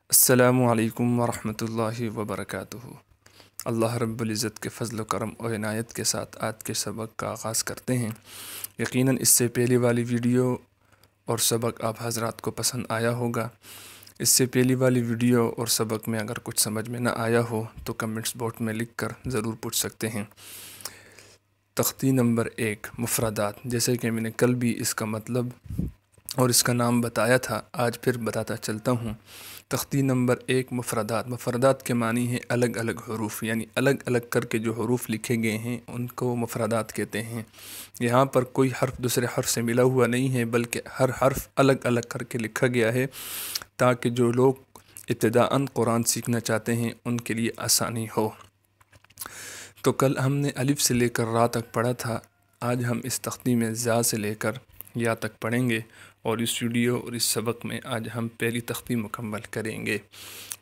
السلام علیکم ورحمۃ وبرکاتہ۔ اللہ رب العزت کے فضل و کرم و عنایت کے ساتھ آج کے سبق کا آغاز کرتے ہیں۔ یقیناً اس سے پہلے والی ویڈیو اور سبق آپ حضرات کو پسند آیا ہوگا۔ اس سے پہلی والی ویڈیو اور سبق میں اگر کچھ سمجھ میں نہ آیا ہو تو کمنٹس باکس میں لکھ کر ضرور پوچھ سکتے ہیں۔ تختی نمبر 1 مفردات، جیسے کہ میں نے کل بھی اس کا مطلب اور اس کا نام بتایا تھا، آج پھر بتاتا چلتا ہوں۔ تختی نمبر 1 مفردات۔ مفردات کے معنی ہے الگ الگ حروف، یعنی الگ الگ کر کے جو حروف لکھے گئے ہیں ان کو مفردات کہتے ہیں۔ یہاں پر کوئی حرف دوسرے حرف سے ملا ہوا نہیں ہے، بلکہ ہر حرف الگ الگ کر کے لکھا گیا ہے تاکہ جو لوگ ابتداءً قرآن سیکھنا چاہتے ہیں ان کے لیے آسانی ہو۔ تو کل ہم نے الف سے لے کر را تک پڑھا تھا، آج ہم اس تختی میں زا سے لے کر یا تک پڑھیں گے، اور اس ویڈیو اور اس سبق میں آج ہم پہلی تختی مکمل کریں گے۔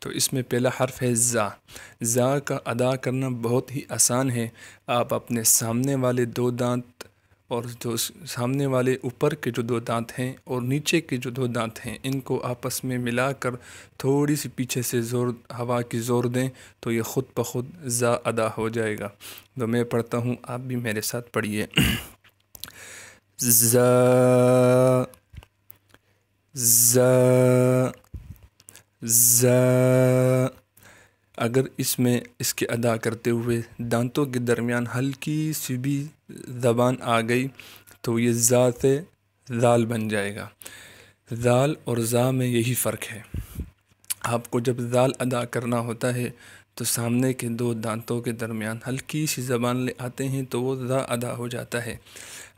تو اس میں پہلا حرف ہے زا۔ زا کا ادا کرنا بہت ہی آسان ہے۔ آپ اپنے سامنے والے دو دانت اور جو سامنے والے اوپر کے جو دو دانت ہیں اور نیچے کے جو دو دانت ہیں ان کو آپس میں ملا کر تھوڑی سی پیچھے سے ہوا کی زور دیں تو یہ خود بخود زا ادا ہو جائے گا۔ تو میں پڑھتا ہوں، آپ بھی میرے ساتھ پڑھیے۔ زا زا زا۔ اگر اس میں اس کے ادا کرتے ہوئے دانتوں کے درمیان ہلکی سی بھی زبان آ گئی تو یہ زا سے ذال بن جائے گا۔ ذال اور زا میں یہی فرق ہے۔ آپ کو جب ذال ادا کرنا ہوتا ہے تو سامنے کے دو دانتوں کے درمیان ہلکی سی زبان لے آتے ہیں تو وہ زا ادا ہو جاتا ہے۔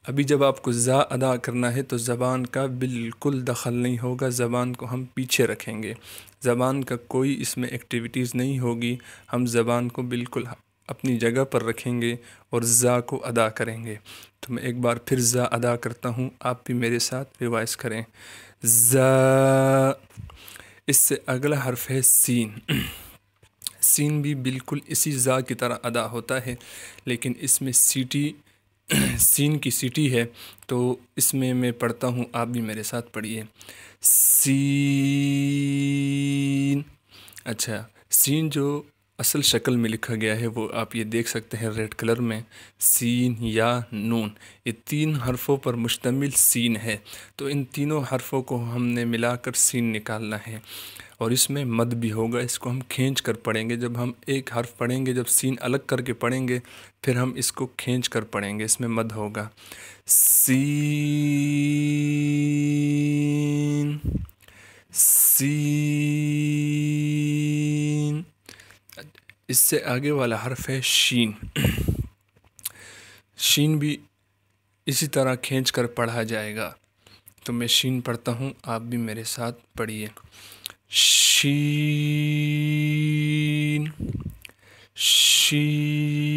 ابھی جب آپ کو زا ادا کرنا ہے تو زبان کا بالکل دخل نہیں ہوگا، زبان کو ہم پیچھے رکھیں گے، زبان کا کوئی اس میں ایکٹیویٹیز نہیں ہوگی، ہم زبان کو بالکل اپنی جگہ پر رکھیں گے اور زا کو ادا کریں گے۔ تو میں ایک بار پھر زا ادا کرتا ہوں، آپ بھی میرے ساتھ ریوائز کریں۔ زا۔ اس سے اگلا حرف ہے سین۔ سین بھی بالکل اسی زا کی طرح ادا ہوتا ہے، لیکن اس میں سیٹی سین کی سیٹی ہے، تو اس میں پڑھتا ہوں، آپ بھی میرے ساتھ پڑھیے۔ سین۔ اچھا، سین جو اصل شکل میں لکھا گیا ہے وہ آپ یہ دیکھ سکتے ہیں ریڈ کلر میں، سین یا نون، یہ تین حرفوں پر مشتمل سین ہے۔ تو ان تینوں حرفوں کو ہم نے ملا کر سین نکالنا ہے، اور اس میں مد بھی ہوگا، اس کو ہم کھینچ کر پڑھیں گے۔ جب ہم ایک حرف پڑھیں گے، جب سین الگ کر کے پڑھیں گے پھر ہم اس کو کھینچ کر پڑھیں گے، اس میں مد ہوگا۔ سین سین۔ اس سے آگے والا حرف ہے شین۔ شین بھی اسی طرح کھینچ کر پڑھا جائے گا، تو میں شین پڑھتا ہوں، آپ بھی میرے ساتھ پڑھیے۔ شین شین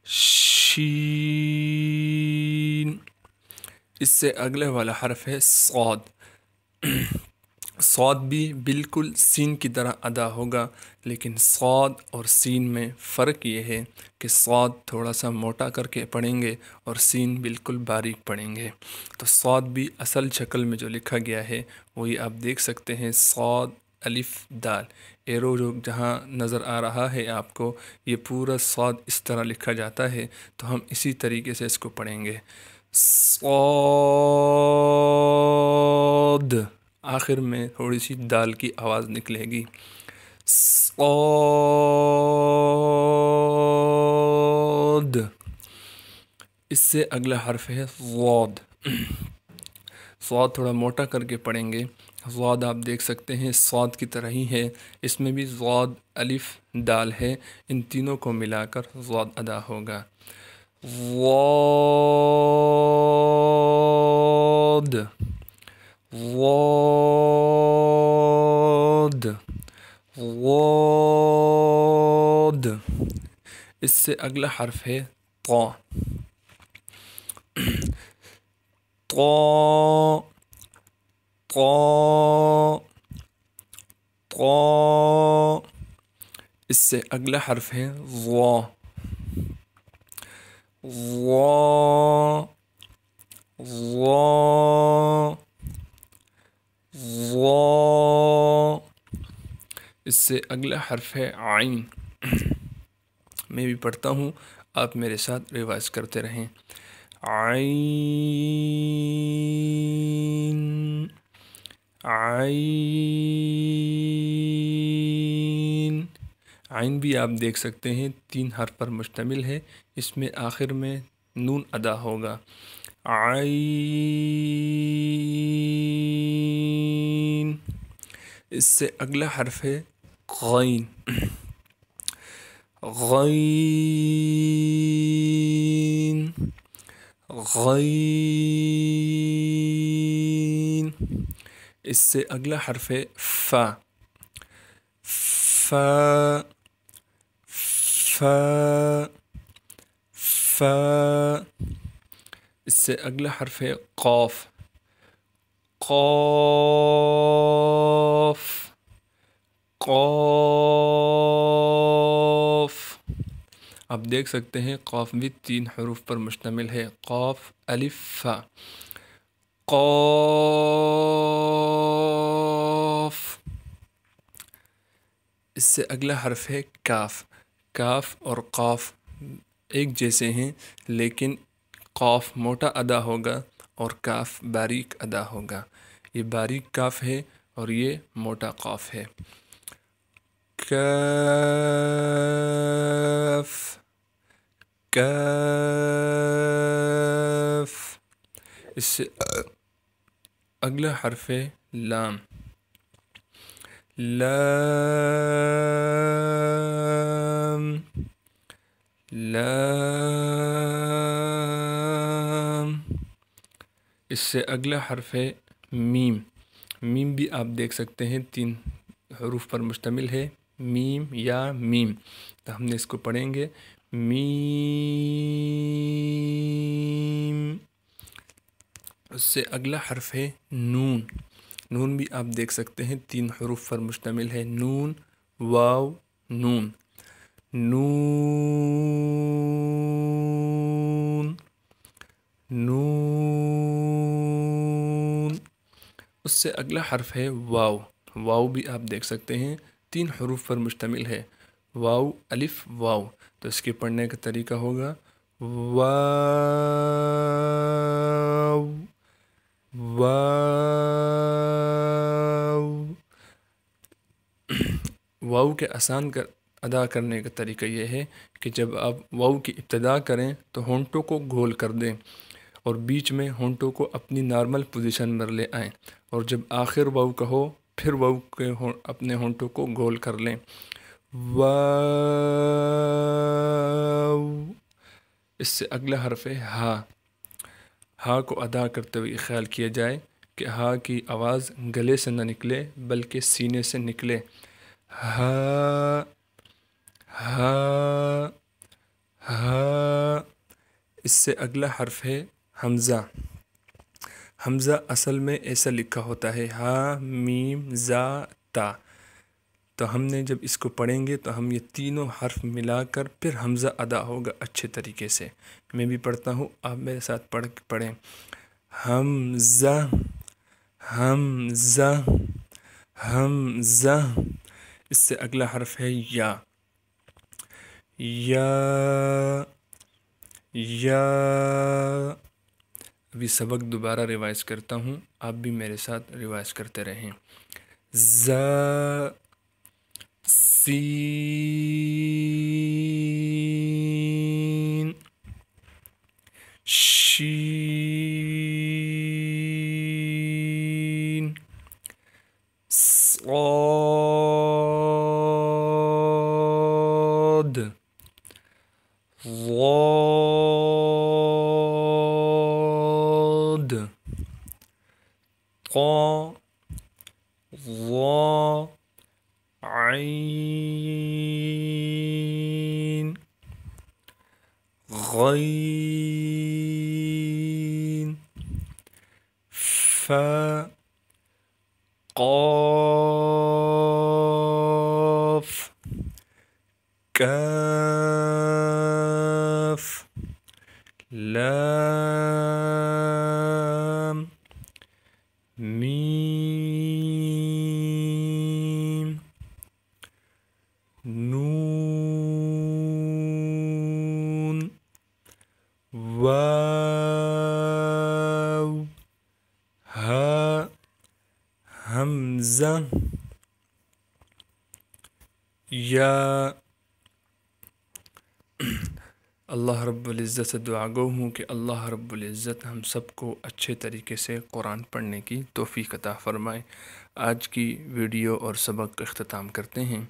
شین۔ اس سے اگلے والا حرف ہے صاد۔ صاد بھی بالکل سین کی طرح ادا ہوگا، لیکن صاد اور سین میں فرق یہ ہے کہ صاد تھوڑا سا موٹا کر کے پڑھیں گے اور سین بالکل باریک پڑھیں گے۔ تو صاد بھی اصل شکل میں جو لکھا گیا ہے وہی آپ دیکھ سکتے ہیں، صاد الف دال، ایرو جو جہاں نظر آ رہا ہے آپ کو، یہ پورا صاد اس طرح لکھا جاتا ہے، تو ہم اسی طریقے سے اس کو پڑھیں گے۔ صاد، آخر میں تھوڑی سی دال کی آواز نکلے گی۔ صاد۔ اس سے اگلا حرف ہے ضاد۔ صاد تھوڑا موٹا کر کے پڑھیں گے۔ ضاد آپ دیکھ سکتے ہیں صاد کی طرح ہی ہے، اس میں بھی ضاد الف دال ہے، ان تینوں کو ملا کر ضاد ادا ہوگا۔ ضاد ضاد ضاد۔ اس سے اگلا حرف ہے طا۔ طا طا طا۔ اس سے اگلا حرف ہے ظا۔ ظا ظا ظا۔ اس سے اگلا حرف ہے عین. میں بھی پڑھتا ہوں، آپ میرے ساتھ ریوائز کرتے رہیں. عین عین. عین بھی آپ دیکھ سکتے ہیں 3 حرف پر مشتمل ہے، اس میں آخر میں نون ادا ہوگا. عین. اس سے اگلا حرف ہے غین. غین غین. اس سے اگلا حرف ہے فا. فا فا فا. اس سے اگلا حرف ہے قاف. قاف قاف. آپ دیکھ سکتے ہیں قاف بھی 3 حروف پر مشتمل ہے، قاف الف فا. قاف. اس سے اگلا حرف ہے کاف. کاف اور قاف ایک جیسے ہیں، لیکن قاف موٹا ادا ہوگا اور کاف باریک ادا ہوگا. یہ باریک کاف ہے اور یہ موٹا قاف ہے. کاف کاف. اس سے اگلا حرف ہے لام. لام لام. اس سے اگلا حرف ہے میم. میم بھی آپ دیکھ سکتے ہیں 3 حروف پر مشتمل ہے، میم یا میم. تو ہم نے اس کو پڑھیں گے میم. اس سے اگلا حرف ہے نون. نون بھی آپ دیکھ سکتے ہیں 3 حروف پر مشتمل ہے، نون واو نون. نون نون. اس سے اگلا حرف ہے واو. واو بھی آپ دیکھ سکتے ہیں 3 حروف پر مشتمل ہے، واو الف واو. تو اس کے پڑھنے کا طریقہ ہوگا واو واو. واو کے آسان ادا کرنے کا طریقہ یہ ہے کہ جب آپ واو کی ابتدا کریں تو ہونٹوں کو گول کر دیں اور بیچ میں ہونٹوں کو اپنی نارمل پوزیشن میں لے آئیں، اور جب آخر واو کہو پھر واو کے اپنے ہونٹوں کو گول کر لیں. واو. اس سے اگلا حرف ہے ہا. ہا کو ادا کرتے ہوئے خیال کیا جائے کہ ہا کی آواز گلے سے نہ نکلے بلکہ سینے سے نکلے. ہا ہا ہا. اس سے اگلا حرف ہے حمزہ. حمزہ اصل میں ایسا لکھا ہوتا ہے ہا میم زا تا. تو ہم نے جب اس کو پڑھیں گے تو ہم یہ تینوں حرف ملا کر پھر حمزہ ادا ہوگا اچھے طریقے سے. میں بھی پڑھتا ہوں، آپ میرے ساتھ پڑھیں. حمزہ حمزہ حمزہ. اس سے اگلا حرف ہے یا. یا یا. ابھی سبق دوبارہ ریوائز کرتا ہوں، آپ بھی میرے ساتھ ریوائز کرتے رہیں. زا سین شین صاد ضاد طا ظا عین غین فا قاف کاف لام میم حمزہ یا اللہ رب العزت سے دعا گو ہوں کہ اللہ رب العزت ہم سب کو اچھے طریقے سے قرآن پڑھنے کی توفیق عطا فرمائے۔ آج کی ویڈیو اور سبق کا اختتام کرتے ہیں۔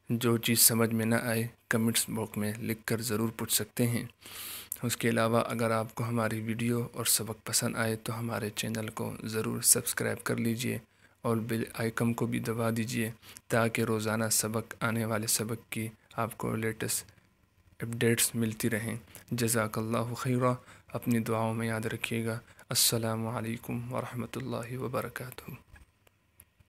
جو چیز سمجھ میں نہ آئے کمنٹس باکس میں لکھ کر ضرور پوچھ سکتے ہیں۔ اس کے علاوہ اگر آپ کو ہماری ویڈیو اور سبق پسند آئے تو ہمارے چینل کو ضرور سبسکرائب کر لیجئے اور بیل آئیکن کو بھی دبا دیجئے تاکہ روزانہ سبق آنے والے سبق کی آپ کو لیٹسٹ اپڈیٹس ملتی رہیں۔ جزاک اللہ خیرہ۔ اپنی دعاؤں میں یاد رکھیے گا۔ السلام علیکم ورحمۃ اللہ وبرکاتہ۔